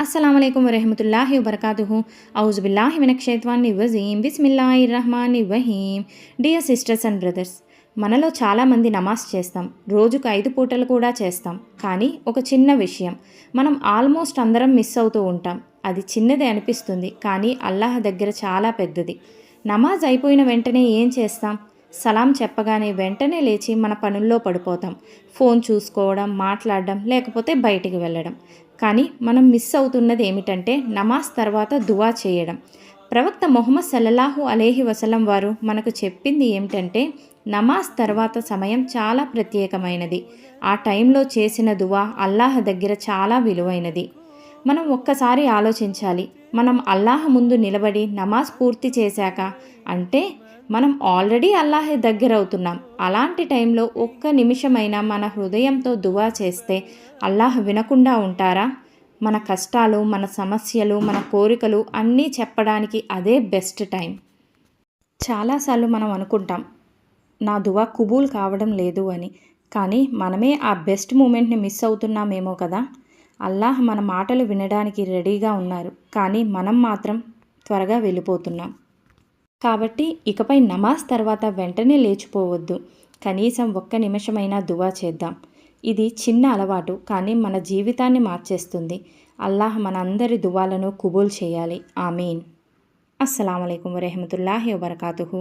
अस्सलाम वालेकुम वरहमतुल्लाहि वबरकातुहू औज़ुबिल्लाहि मिनश्शैतानिर्रजीम बिस्मिल्लाहिर्रహమానిర్రహీం. డియర్ సిస్టర్స్ అండ్ బ్రదర్స్, మనలో చాలామంది నమాజ్ చేస్తాం, రోజుకు 5 పూటలు కూడా చేస్తాం. కానీ ఒక చిన్న విషయం మనం ఆల్మోస్ట్ అందరం మిస్ అవుతూ ఉంటాం. అది చిన్నదే అనిపిస్తుంది, కానీ అల్లాహ్ దగ్గర చాలా పెద్దది. నమాజ్ అయిపోయిన వెంటనే ఏం చేస్తాం? సలాం చెప్పగానే వెంటనే లేచి మన పనుల్లో పడిపోతాం. ఫోన్ చూసుకోవడం, మాట్లాడడం, లేకపోతే బయటికి వెళ్ళడం. కానీ మనం మిస్ అవుతున్నది ఏమిటంటే నమాజ్ తర్వాత దువా చేయడం. ప్రవక్త మొహమ్మద్ సల్లల్లాహు అలైహి వసల్లం వారు మనకు చెప్పింది ఏమిటంటే నమాజ్ తర్వాత సమయం చాలా ప్రత్యేకమైనది. ఆ టైంలో చేసిన దువా అల్లాహ్ దగ్గర చాలా విలువైనది. మనం ఒక్కసారి ఆలోచించాలి. మనం అల్లాహ్ ముందు నిలబడి నమాజ్ పూర్తి చేశాక, అంటే మనం ఆల్రెడీ అల్లాహ్ దగ్గర అవుతున్నాం. అలాంటి టైంలో ఒక్క నిమిషమైనా మన హృదయంతో దువా చేస్తే అల్లాహ్ వినకుండా ఉంటారా? మన కష్టాలు, మన సమస్యలు, మన కోరికలు అన్నీ చెప్పడానికి అదే బెస్ట్ టైం. చాలాసార్లు మనం అనుకుంటాం నా దువా కుబూల్ కావడం లేదు అని. కానీ మనమే ఆ బెస్ట్ మూమెంట్ని మిస్ అవుతున్నామేమో కదా. అల్లాహ్ మన మాటలు వినడానికి రెడీగా ఉన్నారు, కానీ మనం మాత్రం త్వరగా వెళ్ళిపోతున్నాం. కాబట్టి ఇకపై నమాజ్ తర్వాత వెంటనే లేచిపోవద్దు. కనీసం ఒక్క నిమిషమైనా దువా చేద్దాం. ఇది చిన్న అలవాటు, కానీ మన జీవితాన్ని మార్చేస్తుంది. అల్లాహ్ మనందరి దువాలను కుబూల్ చేయాలి. ఆమీన్. అస్సలాము అలైకుం వరహమతుల్లాహి వబర్కాతుహు.